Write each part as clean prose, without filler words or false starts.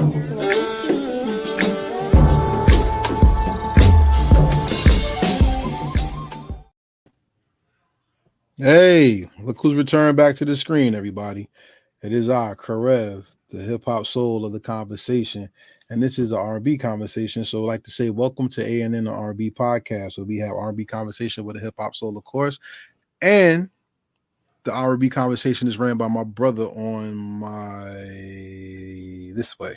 Hey, look who's returned back to the screen, everybody. It is I, Karev, the hip hop soul of the conversation. And this is an R&B conversation. So I'd like to say welcome to ANN the R&B podcast, where we have R&B conversation with a hip hop soul, of course. And the R&B conversation is ran by my brother on my this way.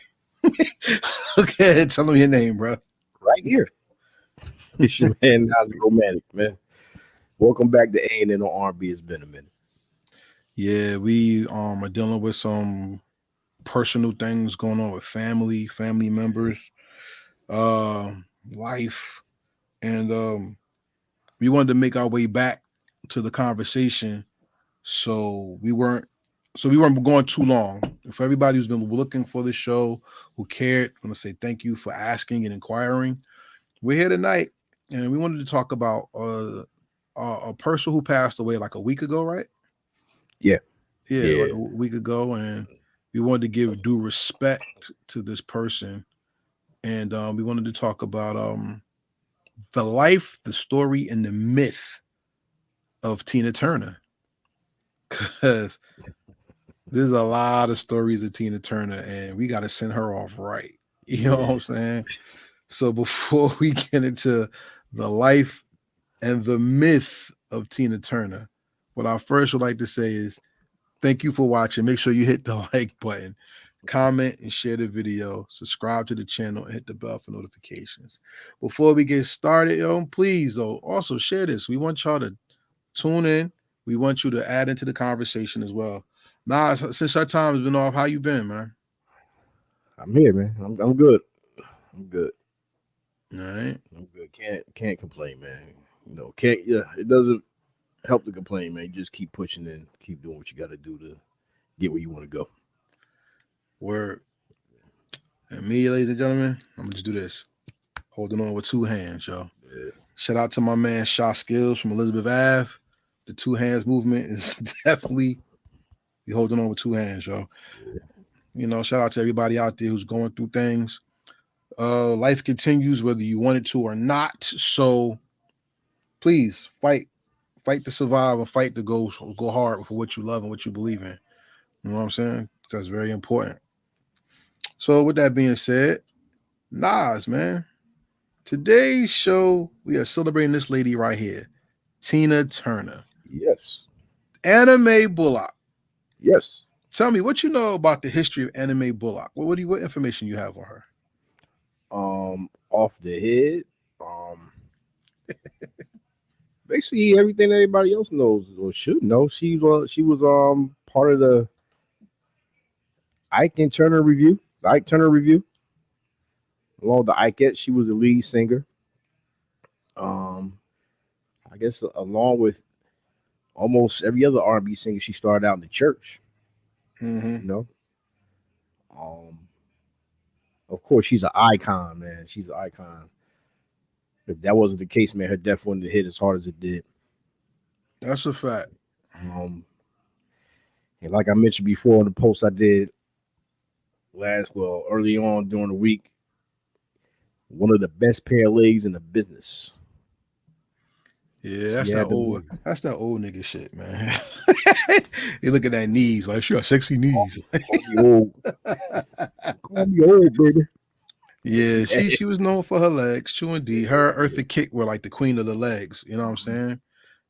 Okay, tell him your name, bro. Right here. It's your man, Nas Romantic, man. Welcome back to A&N on R&B. It's been a minute. Yeah, we are dealing with some personal things going on with family members, uh, life, and we wanted to make our way back to the conversation, so we weren't going too long. For everybody who's been looking for the show, who cared, I want to say thank you for asking and inquiring. We're here tonight, and we wanted to talk about a person who passed away like a week ago, right? Yeah. Yeah, like a week ago, and we wanted to give due respect to this person, and we wanted to talk about the life, the story, and the myth of Tina Turner, because there's a lot of stories of Tina Turner, and we got to send her off right. You know what I'm saying? So before we get into the life and the myth of Tina Turner, what I first would like to say is thank you for watching. Make sure you hit the like button, comment, and share the video. Subscribe to the channel and hit the bell for notifications. Before we get started, please, also share this. We want y'all to tune in. We want you to add into the conversation as well. Nas, since our time has been off, how you been, man? I'm here, man. I'm good. I'm good. All right. I'm good. Can't complain, man. Can't. Yeah, it doesn't help to complain, man. You just keep pushing and keep doing what you got to do to get where you want to go. Word. And me, ladies and gentlemen, I'm gonna just do this. Holding on with two hands, y'all. Yeah. Shout out to my man Shaw Skills from Elizabeth Ave. The two hands movement is definitely be holding on with two hands, y'all. Yeah. Shout out to everybody out there who's going through things. Life continues whether you want it to or not. So please fight to survive and fight to go hard for what you love and what you believe in. You know what I'm saying? That's very important. So with that being said, Nas, man, today's show, we are celebrating this lady right here, Tina Turner. Yes. Anime Bullock. Yes. Tell me what you know about the history of Anime Bullock. What information you have on her? Off the head. Basically everything that everybody else knows or should know. She was part of the Ike Turner Review. Along with the Ikeette, she was the lead singer. I guess along with almost every other R&B singer, she started out in the church. Mm-hmm. Of course, she's an icon, man. She's an icon. If that wasn't the case, man, her death wouldn't have hit as hard as it did. That's a fact. And like I mentioned before in the post I did early on during the week, one of the best pair of legs in the business. Yeah, that's that old nigga shit, man. You look at that knees, like she got sexy knees. Call me old, baby. Yeah, she was known for her legs, true indeed. Her Eartha Kitt were like the queen of the legs, you know what I'm saying?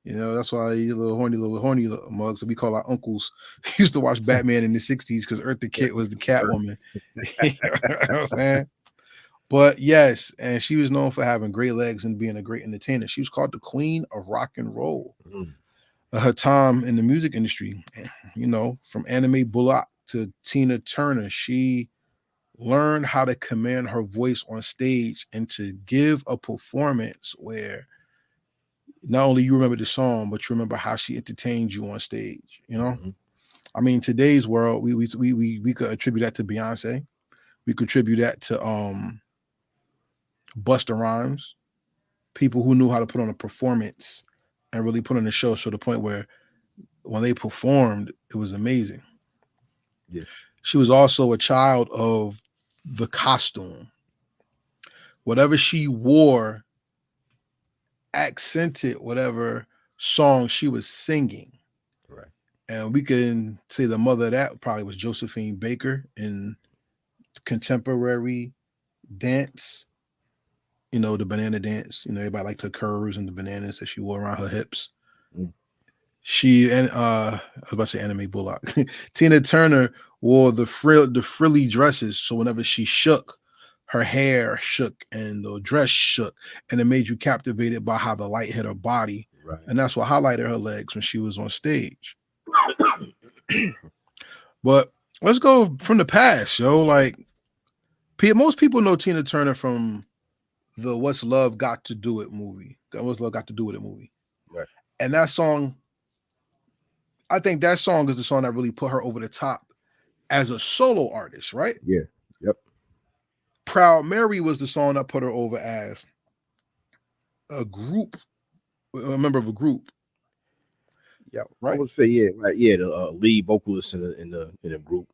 That's why you little horny mugs that we call our uncles used to watch Batman in the 60s because Eartha Kitt was the Catwoman. You know what I'm saying? But yes, and she was known for having great legs and being a great entertainer. She was called the queen of rock and roll. Her time in the music industry, from Anime Bullock to Tina Turner, she learned how to command her voice on stage and to give a performance where not only you remember the song, but you remember how she entertained you on stage. I mean, today's world, we could attribute that to Beyonce. We could attribute that to Busta Rhymes, people who knew how to put on a performance and really put on a show to the point where when they performed, it was amazing. Yeah. She was also a child of the costume. Whatever she wore accented whatever song she was singing. Right. And we can say the mother of that probably was Josephine Baker in contemporary dance. You know, the banana dance. You know, everybody liked her curves and the bananas that she wore around her hips. Mm. She and I was about to say Anime Bullock. Tina Turner wore the frilly dresses, so whenever she shook, her hair shook and the dress shook, and it made you captivated by how the light hit her body, Right. and that's what highlighted her legs when she was on stage. But let's go from the past, yo. Like most people know Tina Turner from the "What's Love Got to Do It" movie. What's Love Got to Do with It movie, Right. and that song. I think that song is the song that really put her over the top as a solo artist, right? Yeah. Yep. Proud Mary was the song that put her over as a group, a member of a group, Yeah. I right? would say yeah. Right. Yeah. The lead vocalist in the group.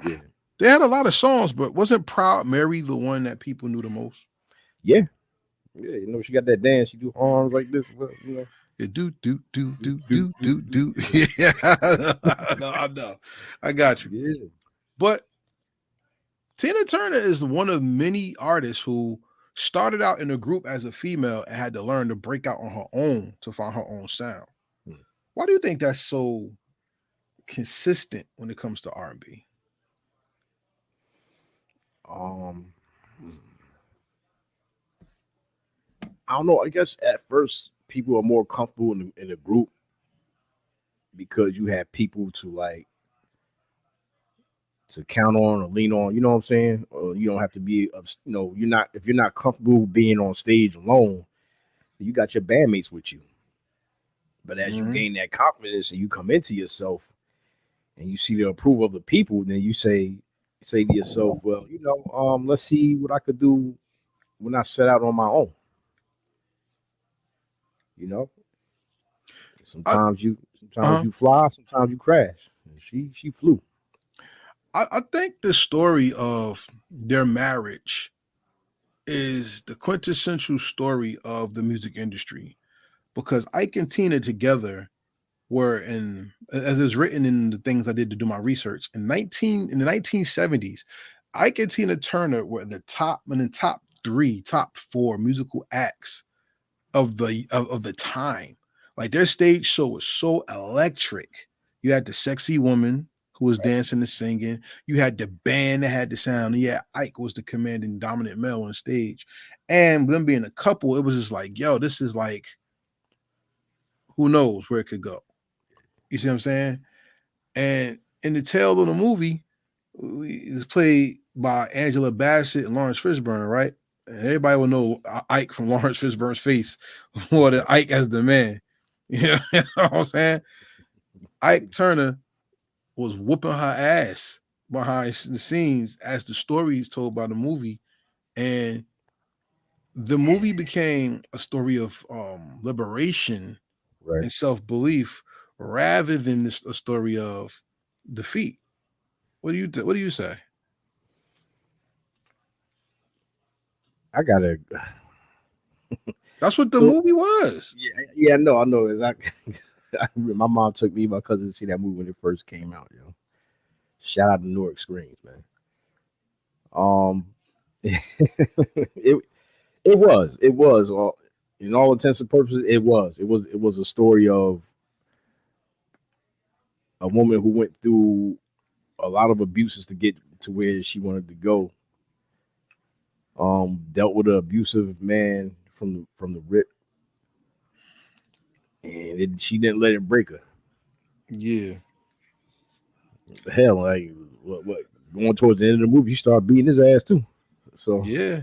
Yeah. They had a lot of songs, but wasn't Proud Mary the one that people knew the most? Yeah. Yeah. You know, she got that dance. She do arms like this. But, you know. It Do, do, do, do. do. Yeah, I know. I got you. Yeah. But Tina Turner is one of many artists who started out in a group as a female and had to learn to break out on her own to find her own sound. Hmm. Why do you think that's so consistent when it comes to R&B? Um. I don't know. I guess at first people are more comfortable in a group because you have people to count on or lean on. You know what I'm saying? Or you don't have to be. You know, you're not if you're not comfortable being on stage alone. You got your bandmates with you. But as you Mhm. gain that confidence and you come into yourself and you see the approval of the people, then you say to yourself, well, let's see what I could do when I set out on my own. You know, I, sometimes uh-huh. you fly, sometimes you crash. And she flew. I think the story of their marriage is the quintessential story of the music industry because Ike and Tina together were in, as is written in the things I did to do my research, in the 1970s, Ike and Tina Turner were in the top three, top four musical acts of the time. Like their stage show was so electric. You had the sexy woman who was Right. dancing and singing. You had the band that had the sound. And yeah, Ike was the commanding dominant male on stage. And them being a couple, it was just like, yo, this is like, who knows where it could go. You see what I'm saying? And in the tail of the movie, it's played by Angela Bassett and Lawrence Fishburne, right? And everybody will know Ike from Lawrence Fishburne's face more than Ike as the man. You know what I'm saying? Ike Turner was whooping her ass behind the scenes as the story is told by the movie. And the movie became a story of liberation Right. and self-belief rather than a story of defeat. What do you say? I gotta. That's what the So movie was. yeah, I know. My mom took me and my cousin to see that movie when it first came out. Shout out to Newark Screens, man. Um, it it was in all intents and purposes it was a story of a woman who went through a lot of abuses to get to where she wanted to go. Dealt with an abusive man from the rip, and she didn't let it break her. Yeah. Hell, like what going towards the end of the movie, she started beating his ass too. So Yeah.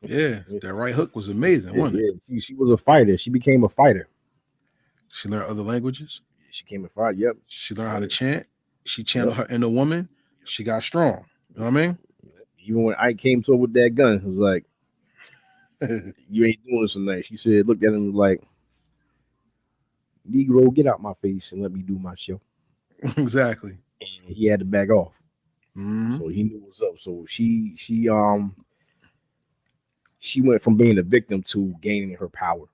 Yeah. yeah, That right hook was amazing, wasn't it? yeah, she was a fighter. She became a fighter. She learned other languages. She came a fighter. Yep. She learned how to Yep. chant. She channeled Yep. her inner woman. She got strong. You know what Even when Ike came to her with that gun, it was like, I mean? "You ain't doing this tonight." She said, "Looked at him like, Negro, get out my face and let me do my show." Exactly. And he had to back off. Hmm. So he knew what's up. So she went from being a victim to gaining her power,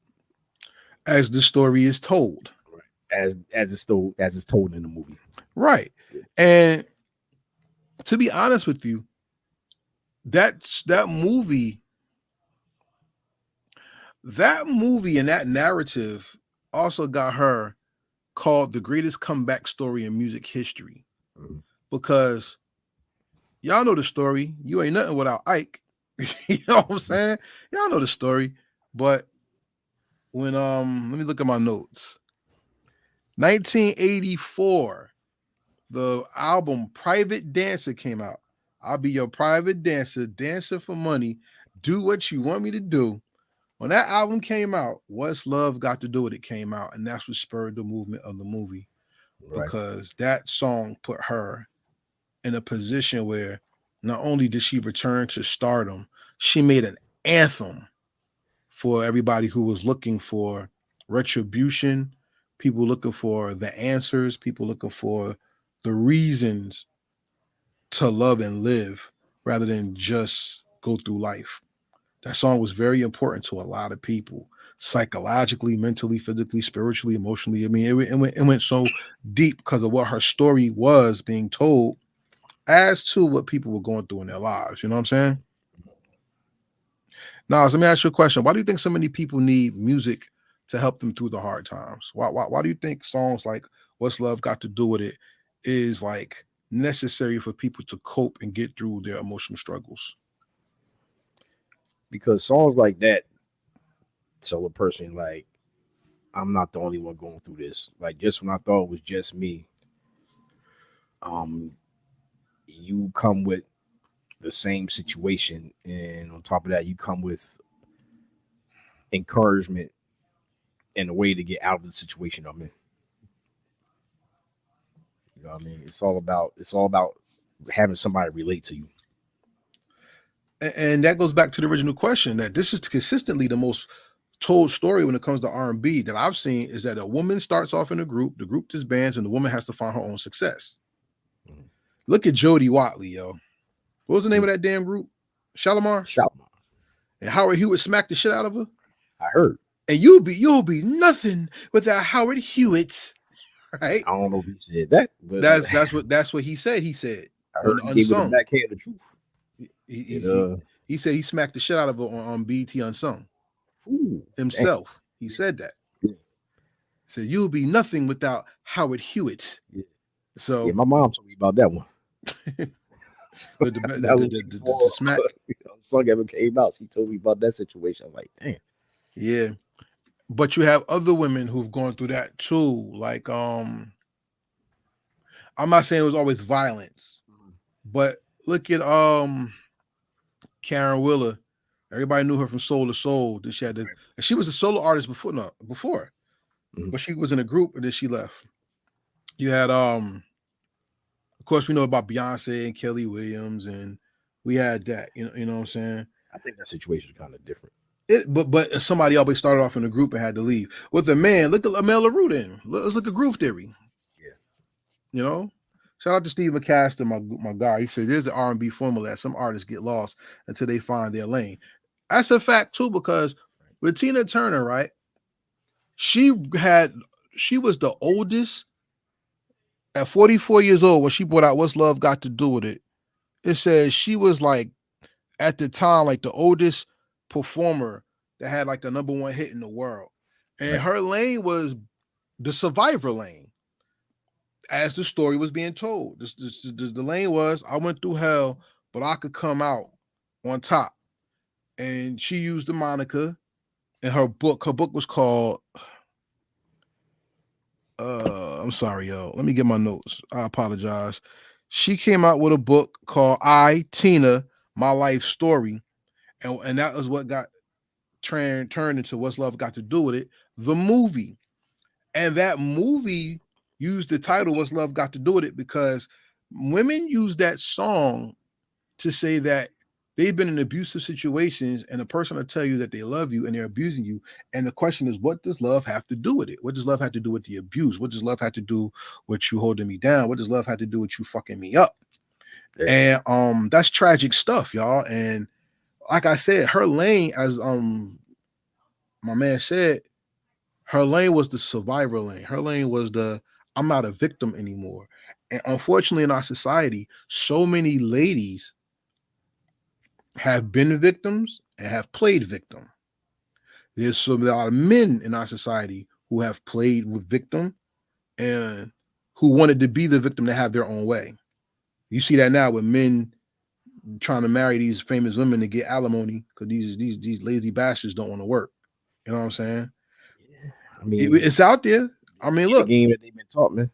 As the story is told. right? As it's told in the movie. Right. Yeah. And to be honest with you, that movie, and that narrative also got her called the greatest comeback story in music history. Mhm. Because y'all know the story. You ain't nothing without Ike. You know what I'm saying? Y'all know the story. But when let me look at my notes. 1984, the album Private Dancer came out. I'll be your private dancer, dancer for money, do what you want me to do. When that album came out, What's Love Got to Do with It came out, and that's what spurred the movement of the movie Right. because that song put her in a position where not only did she return to stardom, she made an anthem for everybody who was looking for retribution, people looking for the answers, people looking for the reasons to love and live rather than just go through life. That song was very important to a lot of people, psychologically, mentally, physically, spiritually, emotionally. I mean, it went so deep because of what her story was being told as to what people were going through in their lives. You know what I'm saying? Now, let me ask you a question. Why do you think so many people need music to help them through the hard times? Why do you think songs like What's Love Got to Do with It is like necessary for people to cope and get through their emotional struggles? Because songs like that tell a person like I'm not the only one going through this. Like just when I thought it was just me, um, you come with the same situation, and on top of that, you come with encouragement and a way to get out of the situation I'm in. You know what I mean? It's all about having somebody relate to you. And that goes back to the original question that this is consistently the most told story when it comes to R&B that I've seen is that a woman starts off in a group, the group disbands, and the woman has to find her own success. Mhm. Look at Jodie Watley, yo. What was the name Mm. of that damn group? Shalimar? Shout, And Howard Hewitt smacked the shit out of her. I heard. And you'll be nothing without Howard Hewitt, right? I don't know if he said that, but That's what he said. He said I on heard he gave it a Unsung. backhand of truth. He he, It he, he said he smacked the shit out of her on BT Unsung ooh, damn. himself. He said that. Yeah, He said you'll be nothing without Howard Hewitt. yeah, yeah. So My mom told me about that one. the the, the, That the, was the, the, before the smack, the song ever came out. She told me about that situation. I'm like, damn. yeah. But you have other women who've gone through that too. Like I'm not saying it was always violence, but look at Karen Willer. Everybody knew her from Soul to Soul. Then she had to, and she was a solo artist before, no, before, Mhm. but she was in a group and then she left. You had, of course, we know about Beyonce and Kelly Williams, and we had that. You know what I'm saying? I think that situation is kind of different. But somebody always started off in a group and had to leave. With a man, look at Amel LaRue. Then let's look at Groove Theory. Yeah. You know, shout out to Steve McCaster, my guy. He said there's an R&B formula that some artists get lost until they find their lane. That's a fact too, because with Tina Turner, right? She had she was the oldest at 44 years old when she brought out What's Love Got to Do with It. It says she was like at the time like the oldest performer that had like the number one hit in the world. And Right. her lane was the survivor lane, as the story was being told. The lane was I went through hell, but I could come out on top. And she used the moniker in her book. Her book was called I'm sorry, yo. Let me get my notes. I apologize. She came out with a book called I, Tina, My Life Story. And that was what got turned into What's Love Got to Do with It, the movie. And that movie used the title What's Love Got to Do with It because women use that song to say that they've been in abusive situations and a person will tell you that they love you and they're abusing you. And the question is, what does love have to do with it? What does love have to do with the abuse? What does love have to do with you holding me down? What does love have to do with you fucking me up? Yeah. And that's tragic stuff, y'all. And like I said, her lane, as my man said, her lane was the survivor lane. Her lane was the I'm not a victim anymore. And unfortunately, in our society, so many ladies have been victims and have played victim. There's a lot of men in our society who have played with victim and who wanted to be the victim to have their own way. You see that now with men trying to marry these famous women to get alimony because these lazy bastards don't want to work. You know what I'm saying? Yeah. I mean, It's out there. I mean, the look, game that they've been taught, man.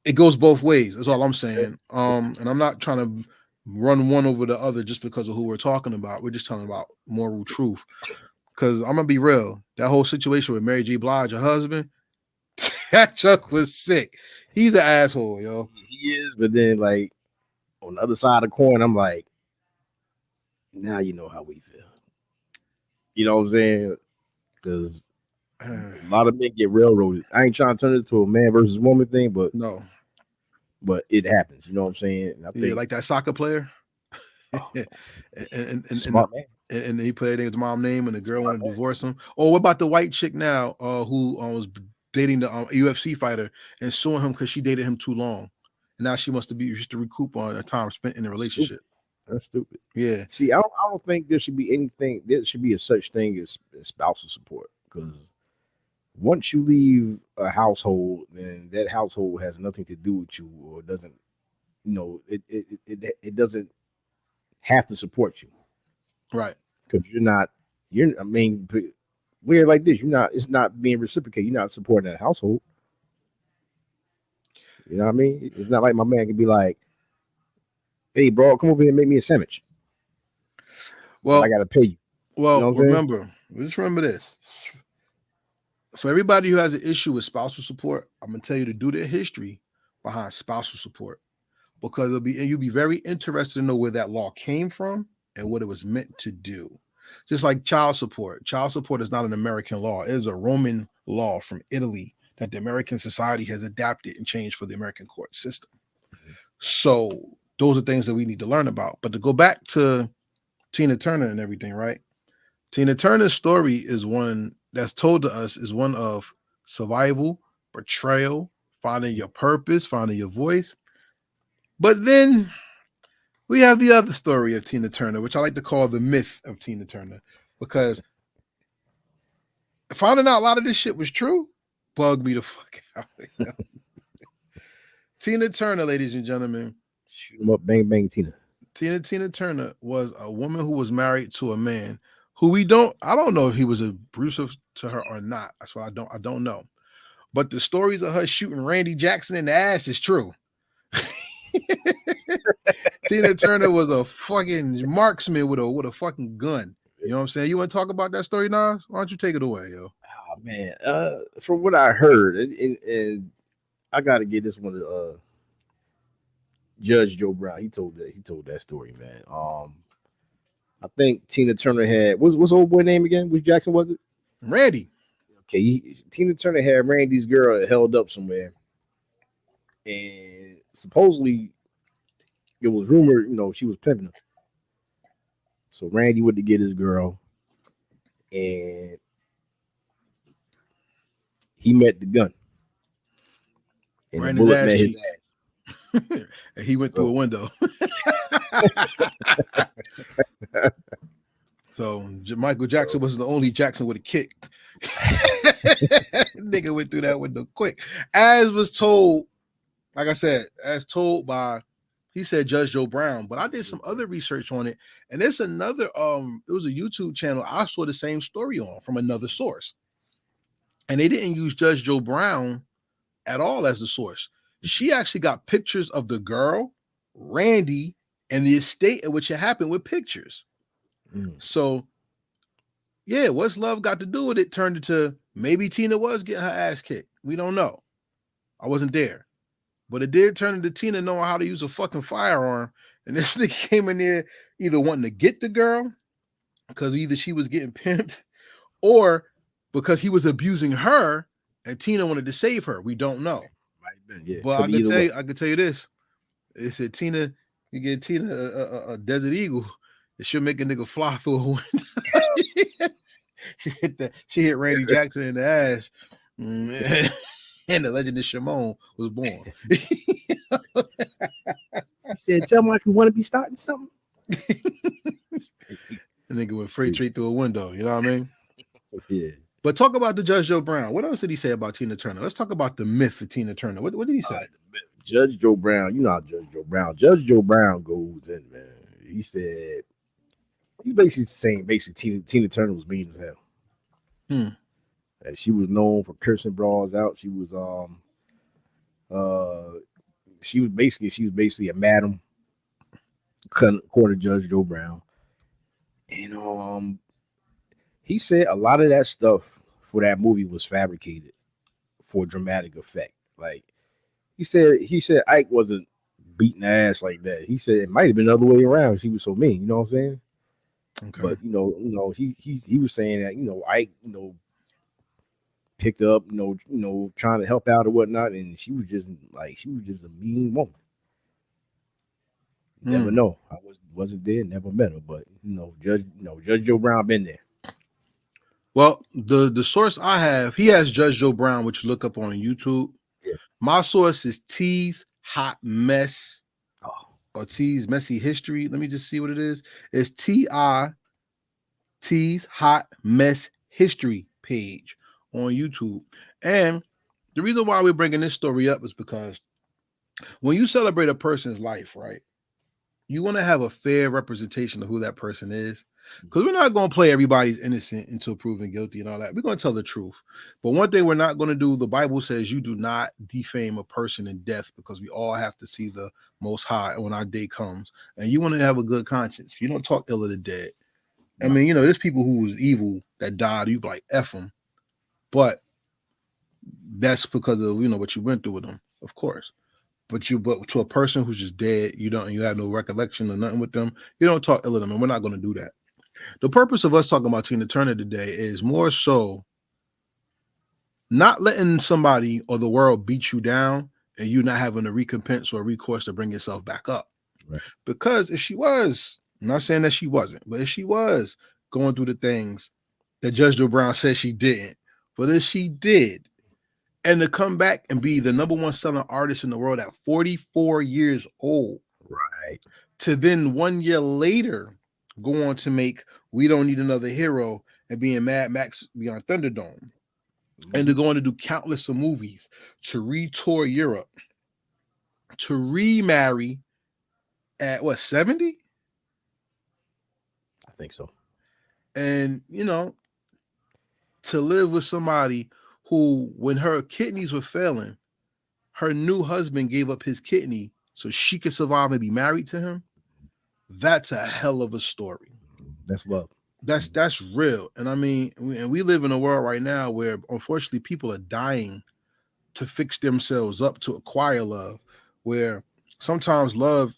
it goes both ways. That's all I'm Yeah. saying. And I'm not trying to run one over the other just because of who we're talking about. We're just talking about moral truth. Because I'm gonna be real, that whole situation with Mary J. Blige, her husband, that Chuck was sick. He's an asshole, yo. He is, but then like on the other side of the coin, I'm like, now you know how we feel. You know what I'm saying? Because a lot of men get railroaded. I ain't trying to turn it to a man versus woman thing, No, but it happens. You know what I'm saying? And I yeah, think, like that soccer player, oh, and smart man, he played his mom name, and the girl smart wanted to man. divorce him. Oh, what about the white chick now, who was dating the UFC fighter and suing him because she dated him too long, and now she wants to be just to recoup on the time spent in the Stupid. relationship. That's stupid. Yeah, See, I don't think there should be anything. There should be a such thing as spousal support because once you leave a household, then that household has nothing to do with you, or doesn't. It doesn't have to support you right. because you're not. You're. I mean, we're like this. You're not. It's not being reciprocated. You're not supporting that household. You know what I mean? It's not like my man can be like, "Hey, bro, come over here and make me a sandwich," but I Well, gotta pay you. You know what I'm saying? remember, just remember this. For everybody who has an issue with spousal support, I'm gonna tell you to do their history behind spousal support because you'll be very interested to know where that law came from and what it was meant to do. Just like child support. Child support is not an American law. It is a Roman law from Italy that the American society has adapted and changed for the American court system. So those are things that we need to learn about. But to go back to Tina Turner and everything, right? Tina Turner's story is one that's told to us is one of survival, betrayal, finding your purpose, finding your voice. But then we have the other story of Tina Turner, which I like to call the myth of Tina Turner, because finding out a lot of this shit was true bugged me the fuck out. Tina Turner, ladies and gentlemen, Shoot 'em up, bang bang, Tina. Tina Turner was a woman who was married to a man who I don't know if he was abusive to her or not. That's why I don't know. But the stories of her shooting Randy Jackson in the ass is true. Tina Turner was a fucking marksman with a fucking gun. You know what I'm saying? You want to talk about that story, Nas? Why don't you take it away, yo? Oh man, from what I heard, and I got to get this one to Judge Joe Brown. He told that story, man. I think Tina Turner had what's the old boy name again? Which Jackson was it? Randy. Okay, Tina Turner had Randy's girl held up somewhere, and supposedly it was rumored, she was pimping her. So Randy went to get his girl, and he met the gun, and the Ran his bullet ass met his cheek. ass. And he went through a So window. So Michael Jackson was the only Jackson with a kick. Nigga went through that window quick. As was told, like I said, as told by he said Judge Joe Brown, but I did some other research on it, and it's another it was a YouTube channel I saw the same story on from another source. And they didn't use Judge Joe Brown at all as the source. She actually got pictures of the girl, Randy, and the estate at which it happened with pictures. mm, So, yeah, what's love got to do with it? Turned into maybe Tina was getting her ass kicked. We don't know. I wasn't there. But it did turn into Tina knowing how to use a fucking firearm. And this nigga came in there either wanting to get the girl because either she was getting pimped or because he was abusing her and Tina wanted to save her. We don't know. might have been, yeah, But could be either way. I could tell you this. They said Tina, you get Tina a Desert Eagle, it should make a nigga fly through a window. She hit Randy Jackson in the ass. Mm, and the legend of Shimon was born. He said, "Tell Mike you want to be starting something." The nigga went straight through a window. You know what I mean? Yeah. But talk about the Judge Joe Brown. What else did he say about Tina Turner? Let's talk about the myth of Tina Turner. What did he All say? right, Judge Joe Brown, you know how Judge Joe Brown. Judge Joe Brown goes in, man. He said he's basically saying Tina Turner was mean as hell. Hmm. And she was known for cursing bras out. Uh she was basically a madam, according to Judge Joe Brown. And he said a lot of that stuff for that movie was fabricated for dramatic effect. Like he said Ike wasn't beating ass like that. He said it might have been the other way around. She was so mean, you know what I'm saying? Okay. But he was saying that Ike picked up trying to help out or whatnot, and she was just a mean woman. Never Hmm. know. I wasn't there, never met her, but Judge Joe Brown been there. Well, the source I have, he has Judge Joe Brown, which you look up on YouTube. Yeah. My source is T's Hot Mess Oh, or T's Messy History. Let me just see what it is. It's T's Hot Mess History page on YouTube. And the reason why we're bringing this story up is because when you celebrate a person's life, right, you want to have a fair representation of who that person is. Because we're not going to play everybody's innocent until proven guilty and all that. We're going to tell the truth. But one thing we're not going to do, the Bible says you do not defame a person in death because we all have to see the Most High when our day comes. And you want to have a good conscience. You don't talk ill of the dead. I no, mean, there's people who was evil that died. You be like, F them. But that's because of, what you went through with them, of course. But to a person who's just dead, you have no recollection or nothing with them. You don't talk ill of them, and we're not going to do that. The purpose of us talking about Tina Turner today is more so not letting somebody or the world beat you down and you not having a recompense or a recourse to bring yourself back up. right, Because if she was, I'm not saying that she wasn't, but if she was going through the things that Judge Joe Brown said she didn't, but if she did, and to come back and be the number one selling artist in the world at 44 years old, right. to then 1 year later go on to make We Don't Need Another Hero and be in Mad Max Beyond Thunderdome, and to Mhm. go on to do countless of movies, to retour Europe, to remarry at what, 70? I think so. And to live with somebody who, when her kidneys were failing, her new husband gave up his kidney so she could survive and be married to him. That's a hell of a story. That's love. That's real. And I mean, we live in a world right now where unfortunately people are dying to fix themselves up to acquire love, where sometimes love,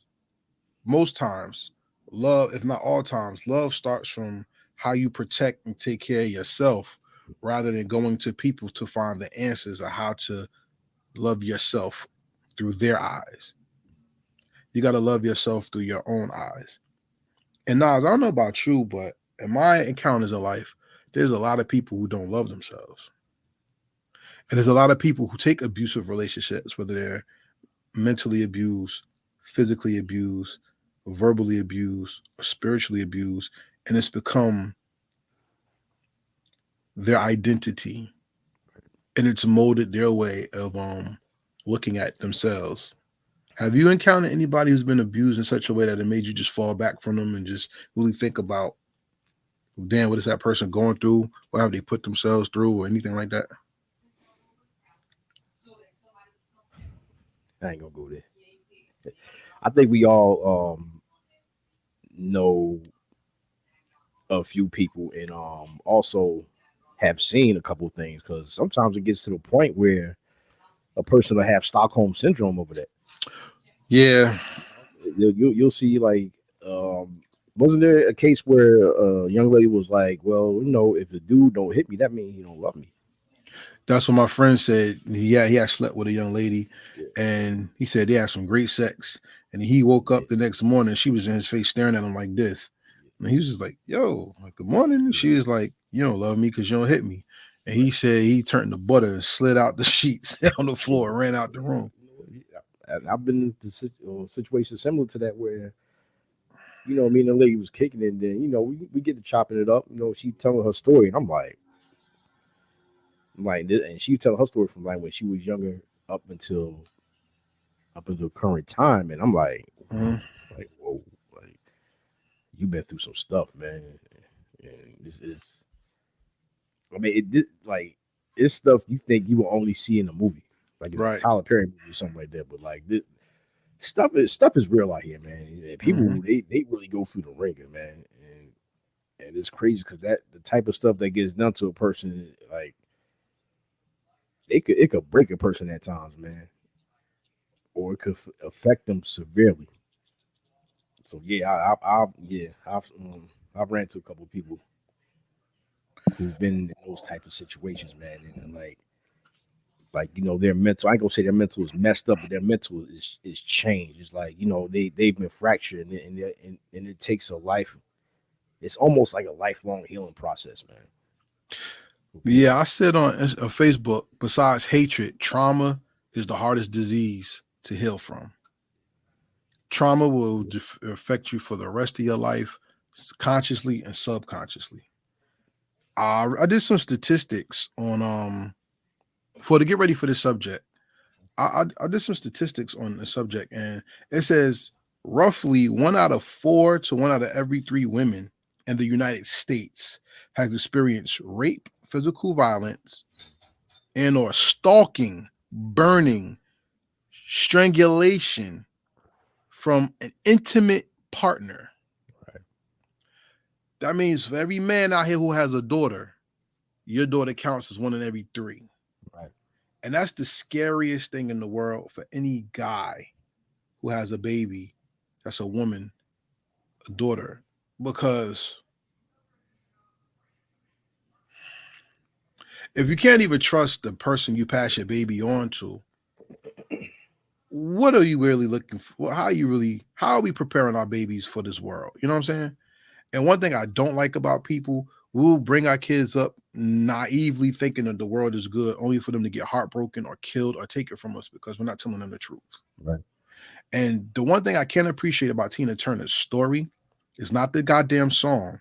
most times, love, if not all times, love starts from how you protect and take care of yourself rather than going to people to find the answers of how to love yourself through their eyes. You got to love yourself through your own eyes. And Nas, I don't know about you, but in my encounters in life, there's a lot of people who don't love themselves. And there's a lot of people who take abusive relationships, whether they're mentally abused, physically abused, verbally abused, or spiritually abused, and it's become their identity, and it's molded their way of looking at themselves. Have you encountered anybody who's been abused in such a way that it made you just fall back from them and just really think about, damn, what is that person going through? What have they put themselves through, or anything like that? I ain't gonna go there. I think we all know a few people and also have seen a couple things because sometimes it gets to the point where a person will have Stockholm syndrome over that. Yeah, You'll see like wasn't there a case where a young lady was like, well, if the dude don't hit me, that means he don't love me. that's what my friend said. Yeah, he had slept with a young lady, Yeah. and he said they had some great sex, And he woke Yeah, up the next morning. She was in his face staring at him like this. And he was just like, yo, like, good morning. And she was like, you don't love me because you don't hit me. And he said he turned the butter and slid out the sheets on the floor and ran out the room. I've been in the situation similar to that where me and the lady was kicking it, and then we get to chopping it up. She telling her story, and and she telling her story from like when she was younger up until current time, and I'm Mhm. like whoa, like you've been through some stuff, man. And this is, I mean, like it's stuff you think you will only see in a movie, like in a Right. Tyler Perry movie or something like that. But like this stuff is real out here, man. And Hmm. people they really go through the ringer, man. And it's crazy because that the type of stuff that gets done to a person, like it could break a person at times, man, or it could affect them severely. So yeah, I've ran to a couple of people who've been in those type of situations, man, and like their mental. I ain't gonna say their mental is messed up, but their mental is changed. It's like they've been fractured, and it takes a life. It's almost like a lifelong healing process, man, for people. Yeah, I said on Facebook, besides hatred, trauma is the hardest disease to heal from. Trauma will affect you for the rest of your life, consciously and subconsciously. I did some statistics on for to get ready for this subject. I did some statistics on the subject, and it says roughly 1 out of 4 to 1 out of every 3 women in the United States has experienced rape, physical violence, and or stalking, burning, strangulation from an intimate partner. Right, That means for every man out here who has a daughter, your daughter counts as 1 in every 3. right, And that's the scariest thing in the world for any guy who has a baby that's a woman, a daughter. Because if you can't even trust the person you pass your baby on to, what are you really looking for? How are we preparing our babies for this world? You know what I'm saying? And one thing I don't like about people, we'll bring our kids up naively thinking that the world is good, only for them to get heartbroken or killed or taken from us because we're not telling them the truth. right, And the one thing I can appreciate about Tina Turner's story is not the goddamn song.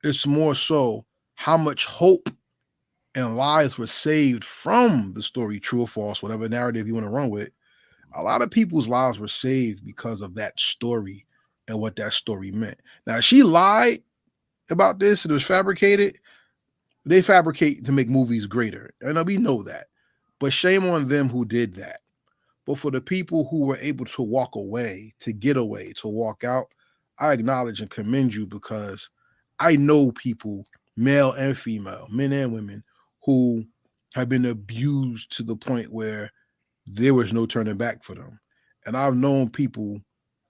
It's more so how much hope and lives were saved from the story, true or false, whatever narrative you want to run with. A lot of people's lives were saved because of that story and what that story meant. Now, she lied about this, it was fabricated. They fabricate to make movies greater. And we know that. But shame on them who did that. But for the people who were able to walk away, to get away, to walk out, I acknowledge and commend you because I know people, male and female, men and women, who have been abused to the point where there was no turning back for them. And I've known people,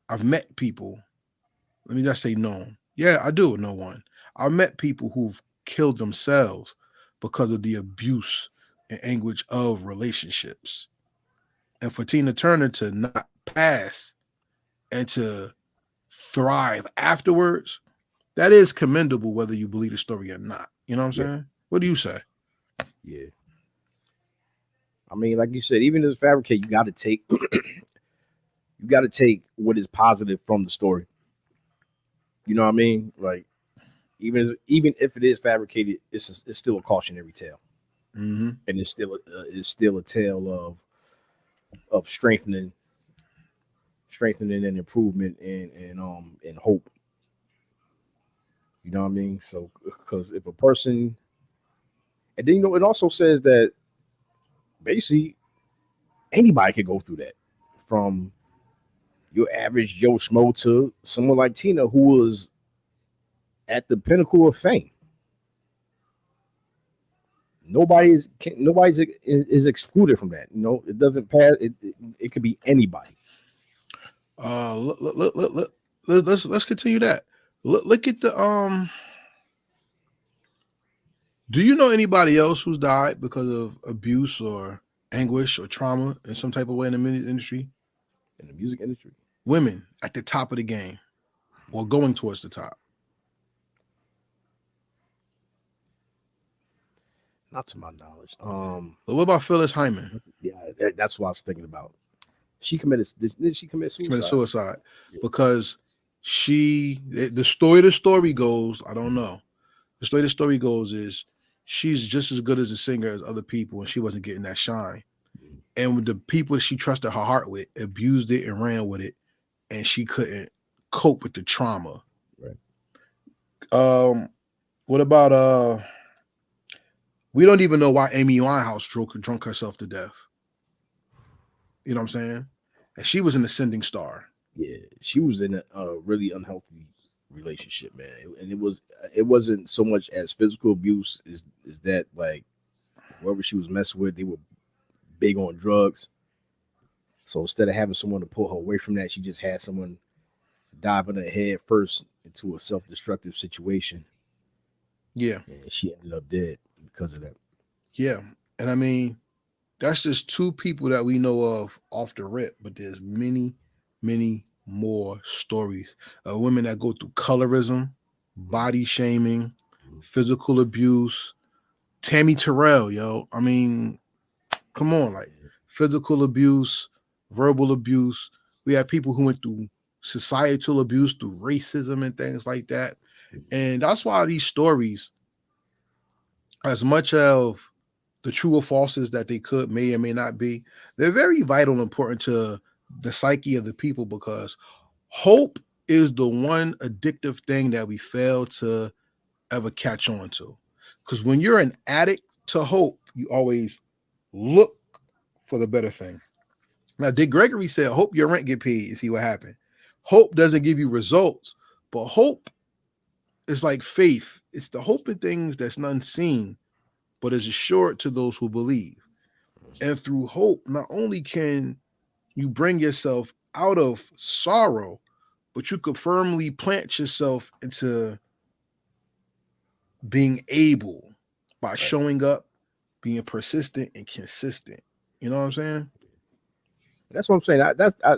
I've met people, let me just say known. Yeah, I do know one. I've met people who've killed themselves because of the abuse and anguish of relationships. And for Tina Turner to not pass and to thrive afterwards, that is commendable, whether you believe the story or not. You know what I'm yeah, saying? What do you say? yeah. I mean, like you said, even as a fabricate, you got to take what is positive from the story. You know what I mean? Like even if it is fabricated, it's still a cautionary tale, Mm-hmm. and it's still a tale of strengthening and improvement and hope. You know what I mean? So because if a person, and then it also says that basically anybody could go through that, from your average Joe Schmo to someone like Tina who was at the pinnacle of fame. Nobody's excluded from that. It doesn't pass. It could be anybody. Let's continue that. Look at the Do you know anybody else who's died because of abuse or anguish or trauma in some type of way in the music industry? In the music industry. women at the top of the game or going towards the top. Not to my knowledge. But what about Phyllis Hyman? Yeah, that's what I was thinking about. She committed. Did she commit Committed suicide? suicide Yeah. because the story goes, I don't know. The story goes is she's just as good as a singer as other people, and she wasn't getting that shine. Mhm. And with the people she trusted her heart with abused it and ran with it, and she couldn't cope with the trauma. Right. Um, what about we don't even know why Amy Winehouse drunk herself to death. You know what I'm saying? And she was an ascending star. Yeah, she was in a really unhealthy relationship, man, and it wasn't so much as physical abuse is that like whoever she was messing with, they were big on drugs. So instead of having someone to pull her away from that, she just had someone dive in her head first into a self destructive situation, Yeah, and she ended up dead because of that. yeah. And I mean, that's just two people that we know of off the rip, but there's many, many more stories of women that go through colorism, Mhm. body shaming, Mhm. physical abuse. Tammy Terrell, yo. I mean, come on, like Yeah. physical abuse, verbal abuse. We have people who went through societal abuse, through racism and things like that. Mhm. And that's why these stories, as much of the true or falses that they could may or may not be, they're very vital and important to the psyche of the people because hope is the one addictive thing that we fail to ever catch on to. Because when you're an addict to hope, you always look for the better thing. Now, Dick Gregory said, hope your rent get paid and see what happened. Hope doesn't give you results, but hope is like faith. It's the hope in things that's unseen, but is assured to those who believe. And through hope, not only can you bring yourself out of sorrow, but you could firmly plant yourself into being able by Right. showing up, being persistent and consistent. You know what I'm saying? And that's what I'm saying.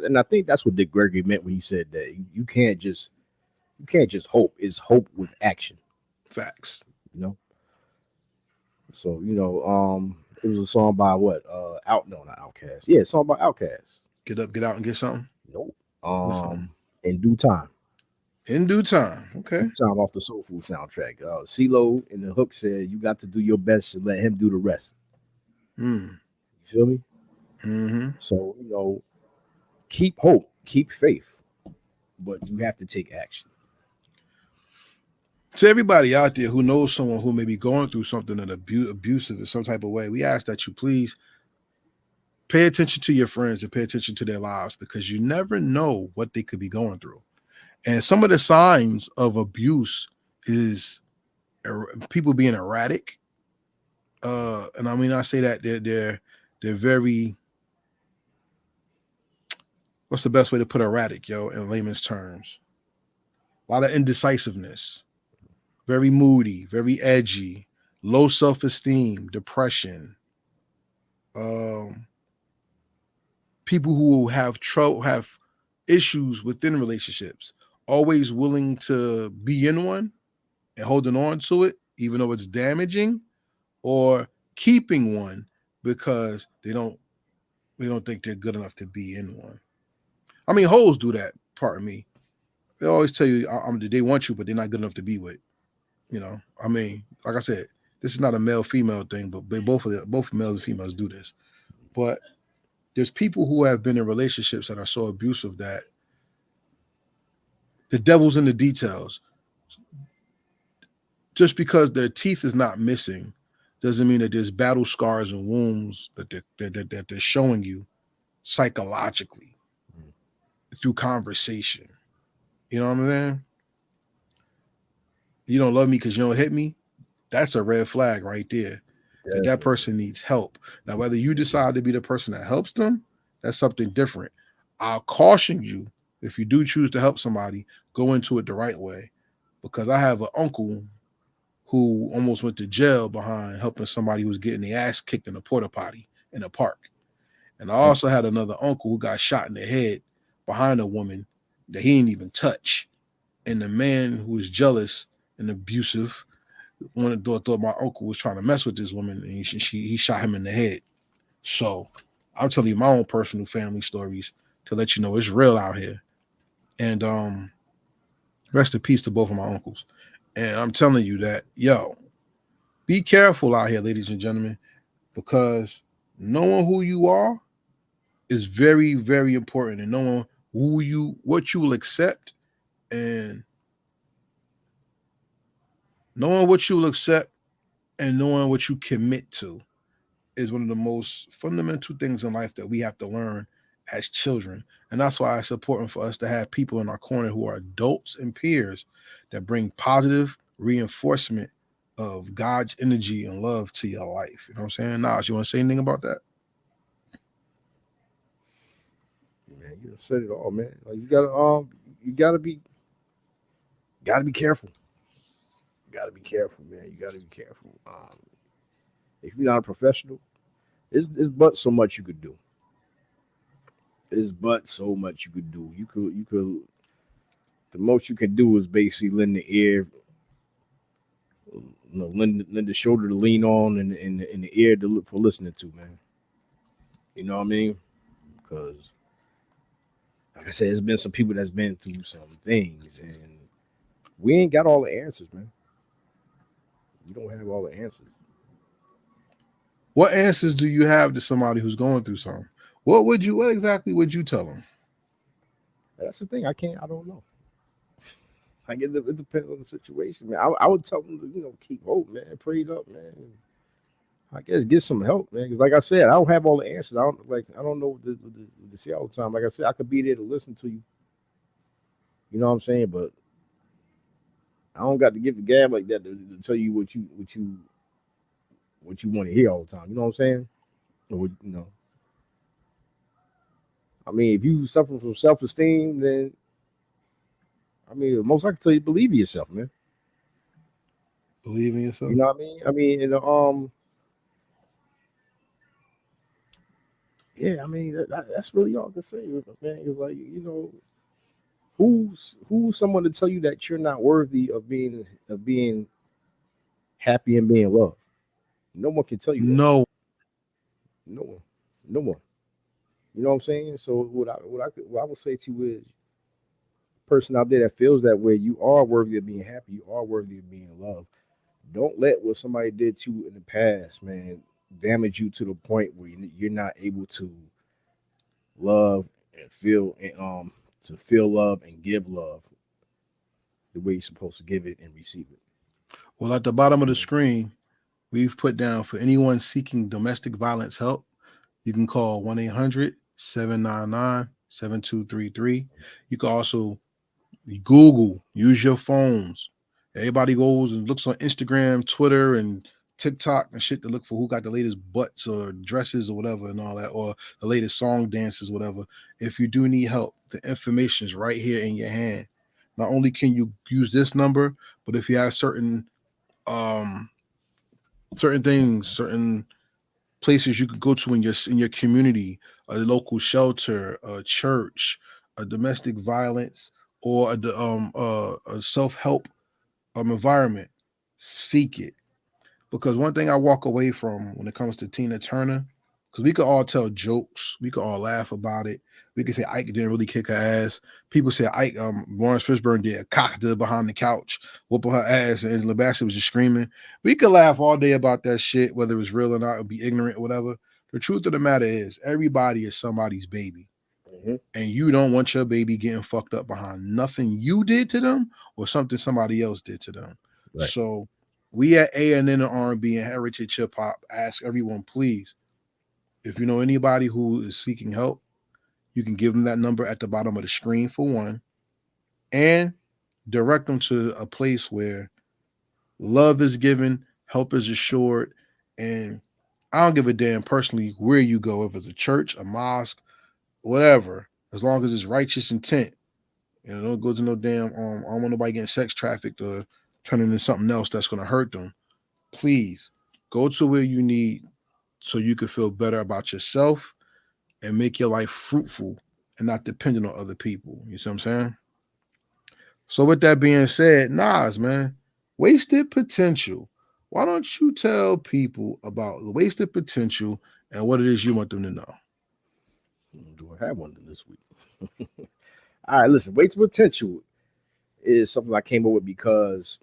And I think that's what Dick Gregory meant when he said that you can't just hope. It's hope with action. Facts. You know. So it was a song by what? Out no, not Outcast. Yeah, a song by Outcast. Get up, get out, and get something. Nope. Listen, In due time. in due time. Okay. Due time off the Soul Food soundtrack. CeeLo in the hook said, "You got to do your best and let him do the rest." Mm. You feel me? Hmm. So keep hope, keep faith, but you have to take action. To everybody out there who knows someone who may be going through something that abusive in some type of way, we ask that you please pay attention to your friends and pay attention to their lives because you never know what they could be going through. And some of the signs of abuse is people being erratic. And I mean, I say that they're very. What's the best way to put erratic, yo, in layman's terms? A lot of indecisiveness, very moody, very edgy, low self-esteem, depression. Um, People who have trouble have issues within relationships, always willing to be in one and holding on to it, even though it's damaging, or keeping one because they don't think they're good enough to be in one. I mean, hoes do that. Pardon me. They always tell you they want you, but they're not good enough to be with. You know, I mean, like I said, this is not a male female thing, but both males and females do this. But there's people who have been in relationships that are so abusive that the devil's in the details. Just because their teeth is not missing doesn't mean that there's battle scars and wounds that they're showing you psychologically through conversation. You know what I'm saying? You don't love me because you don't hit me. That's a red flag right there. That Definitely. person needs help. Now, whether you decide to be the person that helps them, that's something different. I'll caution you if you do choose to help somebody, go into it the right way. Because I have an uncle who almost went to jail behind helping somebody who was getting their ass kicked in a porta potty in a park. And I Mm. also had another uncle who got shot in the head behind a woman that he didn't even touch. And the man who was jealous and abusive wanted thought my uncle was trying to mess with this woman, and he shot him in the head. So I'm telling you my own personal family stories to let you know it's real out here. And rest in peace to both of my uncles. And I'm telling you that, yo, be careful out here, ladies and gentlemen, because knowing who you are is very, very important, and knowing what you will accept, and knowing what you will accept and knowing what you commit to is one of the most fundamental things in life that we have to learn as children. And that's why it's important for us to have people in our corner who are adults and peers that bring positive reinforcement of God's energy and love to your life. You know what I'm saying? Nas, you want to say anything about that? Man, you done said it all, man. Like you gotta be careful. Gotta be careful, man. You gotta be careful. If you're not a professional, it's but so much you could do. It's but so much you could do. You could the most you can do is basically lend the ear, lend the shoulder to lean on, and the ear to look for listening to, man. You know what I mean? Because like I said, there's been some people that's been through some things, and we ain't got all the answers, man. We don't have all the answers. What answers do you have to somebody who's going through something? What exactly would you tell them? That's the thing. I don't know. Like it depends on the situation, man. I would tell them to keep hope, man. Prayed up, man. I guess get some help, man. Because like I said, I don't have all the answers. I don't know what to say all the time. Like I said, I could be there to listen to you. You know what I'm saying? But I don't got to give the gab like that to tell you what you want to hear all the time. You know what I'm saying? Or. I mean, if you suffer from self esteem, then I mean, the most I can tell you, believe in yourself, man. Believe in You yourself. know what I mean? I mean, yeah. I mean, that's really all I can say, man. It's like who's someone to tell you that you're not worthy of being happy and being loved? No one can tell you that. No. No one. No one. You know what I'm saying? So what I would say to you is, person out there that feels that way, you are worthy of being happy. You are worthy of being loved. Don't let what somebody did to you in the past, man, damage you to the point where you're not able to love and feel and to feel love and give love the way you're supposed to give it and receive it. Well, at the bottom of the Yeah. screen, we've put down for anyone seeking domestic violence help, you can call 1-800-799-7233. You can also Google, use your phones. Everybody goes and looks on Instagram, Twitter, and TikTok and shit to look for who got the latest butts or dresses or whatever and all that, or the latest song dances, whatever. If you do need help, the information is right here in your hand. Not only can you use this number, but if you have um certain things, certain places you could go to in your community, a local shelter, a church, a domestic violence, or a self help environment. Seek it, because one thing I walk away from when it comes to Tina Turner, because we could all tell jokes, we could all laugh about it. We could say Ike didn't really kick her ass. People say Ike, Lawrence Fishburne did, cocked her behind the couch, whooping her ass, and Angela Bassett was just screaming. We could laugh all day about that shit, whether it's real or not, or be ignorant or whatever. The truth of the matter is, everybody is somebody's baby, Hmm. and you don't want your baby getting fucked up behind nothing you did to them or something somebody else did to them. Right. So we at A&N and R&B and Heritage Hip Hop ask everyone, please, if you know anybody who is seeking help, you can give them that number at the bottom of the screen for one, and direct them to a place where love is given, help is assured, and I don't give a damn personally where you go, if it's a church, a mosque, whatever, as long as it's righteous intent. Don't go to no damn. I don't want nobody getting sex trafficked or turning into something else that's going to hurt them. Please go to where you need so you can feel better about yourself and make your life fruitful and not dependent on other people. You see what I'm saying? So with that being said, Nas, man, wasted potential. Why don't you tell people about the wasted potential and what it is you want them to know? Do I have one this week? All right, listen, Weight Potential is something I came up with because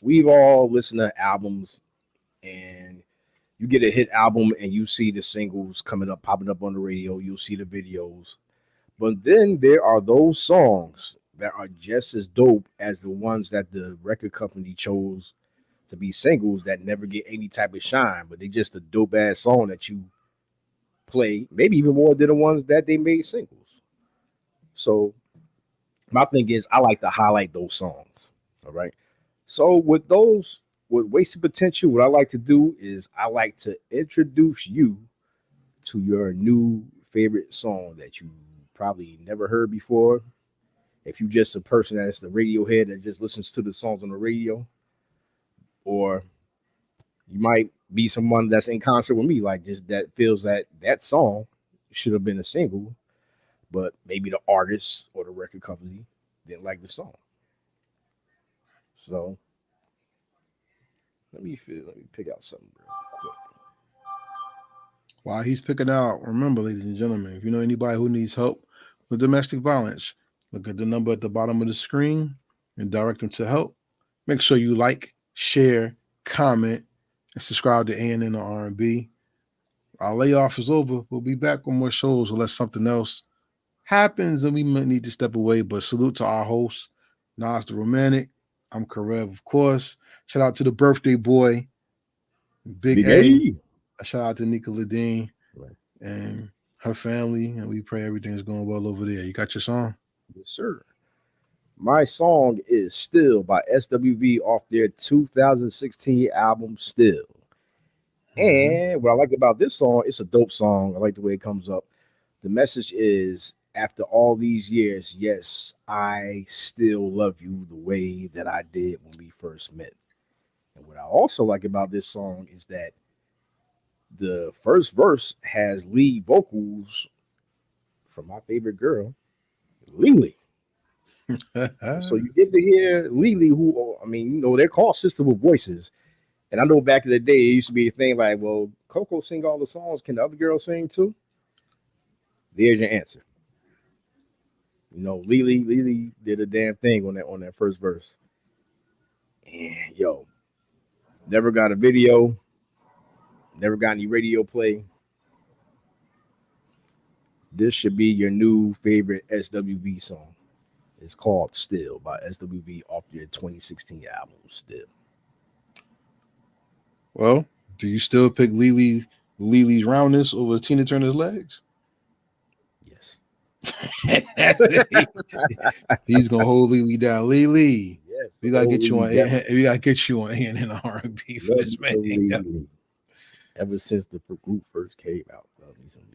we've all listened to albums and you get a hit album and you see the singles coming up, popping up on the radio, you'll see the videos. But then there are those songs that are just as dope as the ones that the record company chose to be singles that never get any type of shine, but they just a dope ass song that you play, maybe even more than the ones that they made singles. So my thing is I like to highlight those songs. All right. So with wasted potential, what I like to do is I like to introduce you to your new favorite song that you probably never heard before. If you just a person that's the radio head that just listens to the songs on the radio, or you might be someone that's in concert with me, like just that feels that that song should have been a single, but maybe the artist or the record company didn't like the song. So let me pick out something real quick. While he's picking out, remember, ladies and gentlemen, if you know anybody who needs help with domestic violence, look at the number at the bottom of the screen and direct them to help. Make sure you like, share, comment, and subscribe to ANN or R&B. Our layoff is over. We'll be back on more shows unless something else happens and we might need to step away. But salute to our host, Nas the Romantic. I'm Karev, of course. Shout out to the birthday boy, Big Big A. A. A shout out to Nika Ladine Right. and her family. And we pray everything is going well over there. You got your song? Yes, sir. My song is Still by SWV off their 2016 album Still. Mm-hmm. And what I like about this song, it's a dope song. I like the way it comes up. The message is after all these years, yes, I still love you the way that I did when we first met. And what I also like about this song is that the first verse has lead vocals from my favorite girl, Lily. So you get to hear Lily, who I mean, they're called Sister with Voices. And I know back in the day, it used to be a thing like, well, Coco sing all the songs. Can the other girl sing too? There's your answer. Lily did a damn thing on that first verse. And yo, never got a video, never got any radio play. This should be your new favorite SWV song. It's called Still by SWV off their 2016 album Still. Well, do you still pick Lily's roundness over Tina Turner's legs? Yes. He's gonna hold Lily down. Lily, Yes. we gotta Oh, get you Lily on. Devil. We gotta get you on and R&B for Love this me man. some Lily. Ever since the group first came out, love me some Lily.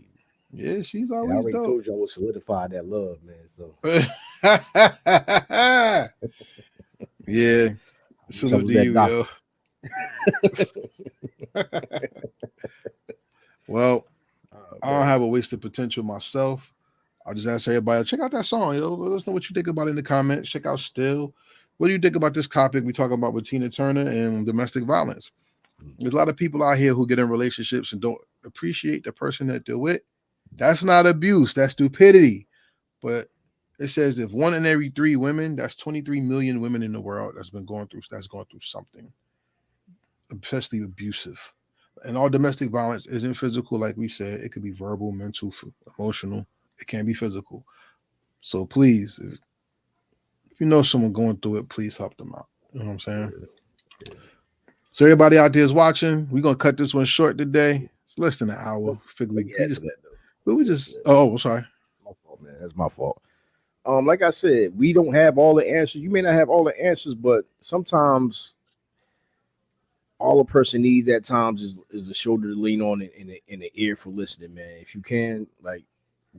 Yeah, she's And I always already dope. told you I would solidify that love, man. So Yeah, I salute was to that you, doctor. yo. Well, Oh I don't man. have a wasted potential myself. I'll just ask everybody, check out that song, yo. Let us know what you think about it in the comments. Check out Still. What do you think about this topic we talking about with Tina Turner and domestic violence? There's a lot of people out here who get in relationships and don't appreciate the person that they're with. That's not abuse, that's stupidity. But it says if one in every three women, that's 23 million women in the world that's going through something, especially abusive. And all domestic violence isn't physical, like we said. It could be verbal, mental, emotional. It can be physical. So please, if you know someone going through it, please help them out. You know what I'm saying? Yeah, yeah. So everybody out there is watching. We're gonna cut this one short today. It's less than an Let, hour. Figure let me we add to just that though. we Let me add to just that. oh I'm sorry. My fault, man. That's my fault. Like I said, we don't have all the answers. You may not have all the answers, but sometimes all a person needs at times is a shoulder to lean on and an ear for listening, man. If you can, like,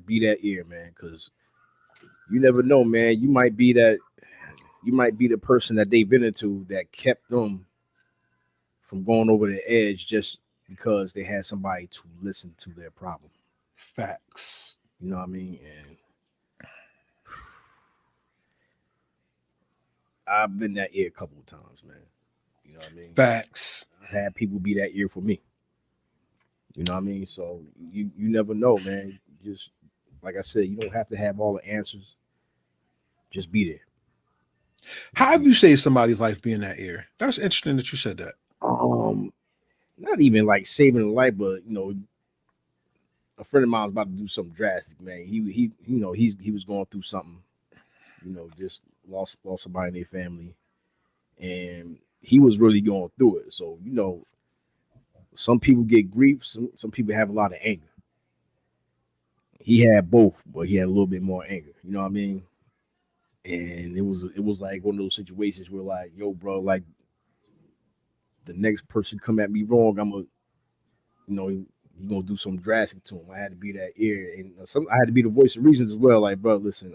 be that ear, man, because you never know, man. You might be the person that they vented to that kept them from going over the edge just because they had somebody to listen to their problem. Facts. You know what I mean? And I've been that ear a couple of times, man. You know what I mean? Facts. I've had people be that ear for me. You know what I mean? So you never know, man. Just like I said, you don't have to have all the answers. Just be there. How Just have be you saved somebody's life being that ear? That's interesting that you said that. there. Not even like saving a life, but a friend of mine was about to do something drastic, man. He was going through something, just lost somebody in their family, and he was really going through it. So some people get grief, some people have a lot of anger. He had both, but he had a little bit more anger. You know what I mean? And it was like one of those situations where like, yo, bro, like the next person come at me wrong, I'm gonna, he gonna do something drastic to him. I had to be that ear, and I had to be the voice of reason as well. Like, bro, listen,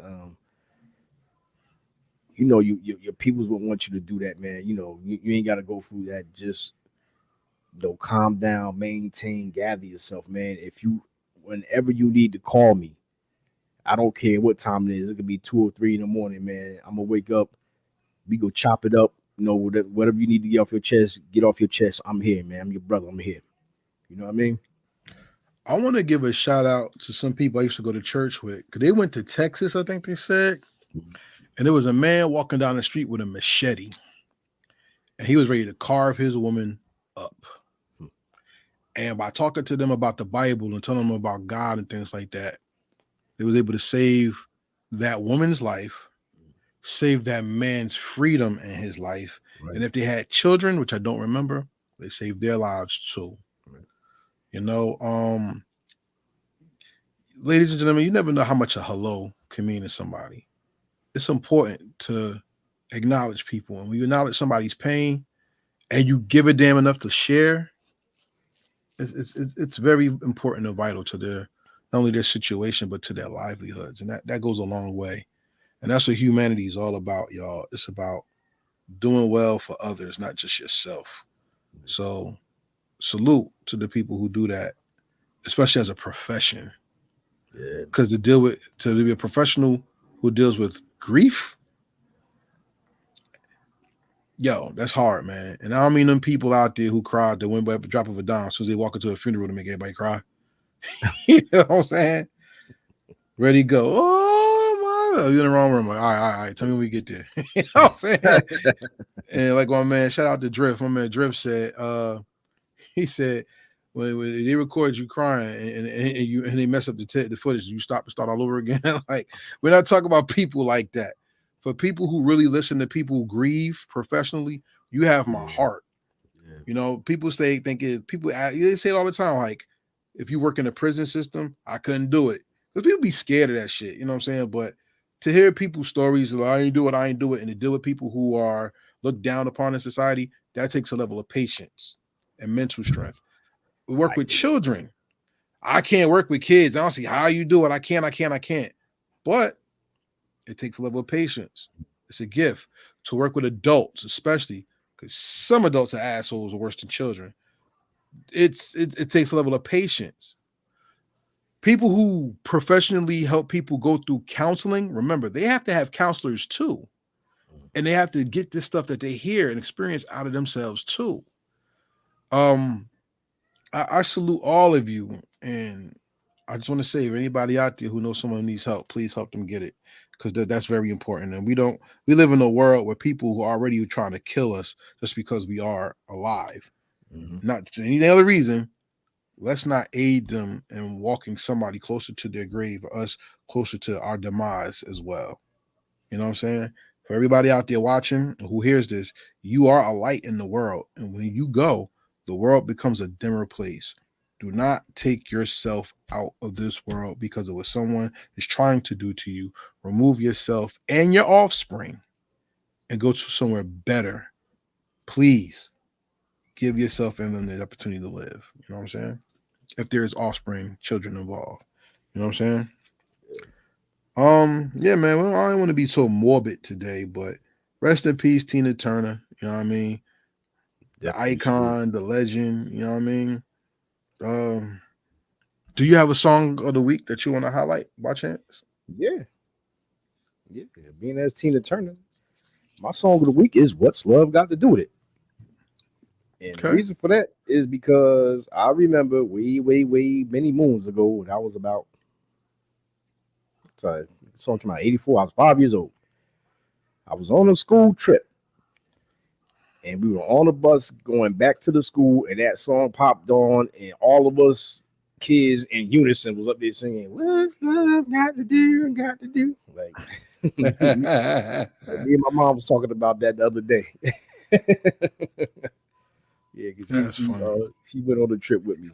your peoples will want you to do that, man. You ain't got to go through that. Just calm down, maintain, gather yourself, man. Whenever you need to call me, I don't care what time it is. It could be 2 or 3 in the morning, man. I'm gonna wake up. We go chop it up. Whatever you need to get off your chest, get off your chest. I'm here, man. I'm your brother. I'm here. You know what I mean? I want to give a shout out to some people I used to go to church with. Cause they went to Texas, I think they said, Mhm. and there was a man walking down the street with a machete, and he was ready to carve his woman up. And by talking to them about the Bible and telling them about God and things like that, they was able to save that woman's life, save that man's freedom in his life. Right. And if they had children, which I don't remember, they saved their lives too. Right. You know, ladies and gentlemen, you never know how much a hello can mean to somebody. It's important to acknowledge people. And when you acknowledge somebody's pain and you give a damn enough to share, it's very important and vital to their not only their situation but to their livelihoods, and that goes a long way. And that's what humanity is all about, y'all. It's about doing well for others, not just yourself. So salute to the people who do that, especially as a profession. Yeah. Because to be a professional who deals with grief, yo, that's hard, man. And I don't mean them people out there who cried that went by a drop of a dime as soon as they walk into a funeral to make everybody cry. You know what I'm saying? Ready to go. Oh my, you in the wrong room. Like, all right. Tell me when we get there. You know what I'm saying? And like my man, shout out to Drift. My man Drift said, he said, when they record you crying and they mess up the footage, you stop and start all over again. Like, we're not talking about people like that. For people who really listen to people who grieve professionally, you have my Yeah. heart. Yeah. You know, people they say it all the time. Like, if you work in the prison system, I couldn't do it because people be scared of that shit. You know what I'm saying? But to hear people's stories, like, I ain't do it, and to deal with people who are looked down upon in society, that takes a level of patience and mental strength. We work I with agree. children. I can't work with kids. I don't see how you do it. I can't. But it takes a level of patience. It's a gift to work with adults, especially because some adults are assholes are worse than children. It takes a level of patience. People who professionally help people go through counseling, remember, they have to have counselors too. And they have to get this stuff that they hear and experience out of themselves too. Um, I salute all of you, and I just want to say, if anybody out there who knows someone who needs help, please help them get it, because that's very important. And we live in a world where people who are already trying to kill us just because we are alive, Hmm. not for any other reason. Let's not aid them in walking somebody closer to their grave or us closer to our demise as well. You know what I'm saying? For everybody out there watching who hears this, you are a light in the world. And when you go, the world becomes a dimmer place. Do not take yourself out of this world because of what someone is trying to do to you. Remove yourself and your offspring and go to somewhere better. Please give yourself and them the opportunity to live. You know what I'm saying? If there is offspring, children involved. You know what I'm saying? Yeah, man. Well, I don't want to be so morbid today, but rest in peace, Tina Turner. You know what I mean? The Definitely salute. icon, the legend. You know what I mean? Um, do you have a song of the week that you want to highlight by chance? Yeah. Yeah. Being as Tina Turner. My song of the week is "What's Love Got to Do with It," and the Okay. reason for that is because I remember way many moons ago when I was about. Sorry, the song came out '84. I was 5 years old. I was on a school trip, and we were on a bus going back to the school, and that song popped on, and all of us kids in unison was up there singing, "What's love got to do? Got to do?" Like, me and my mom was talking about that the other day. Yeah, because That's funny. she went on a trip with me,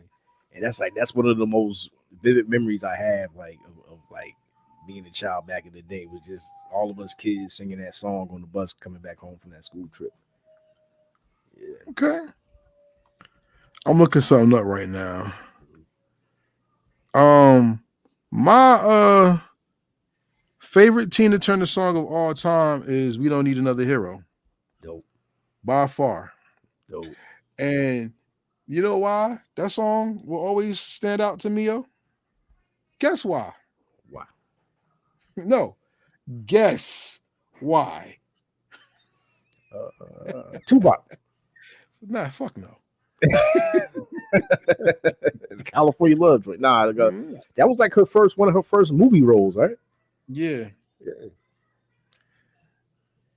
and that's one of the most vivid memories I have, like of like being a child back in the day. Was just all of us kids singing that song on the bus coming back home from that school trip. Yeah. Okay. I'm looking something up right now. Um, my favorite Tina Turner song of all time is "We Don't Need Another Hero" Dope, by far. dope. And you know why that song will always stand out to me, yo? Guess why? Wow. No, guess why? Tupac. Nah, fuck no. California Love joint. Nah, Mm, that was like one of her first movie roles, right? yeah, Yeah.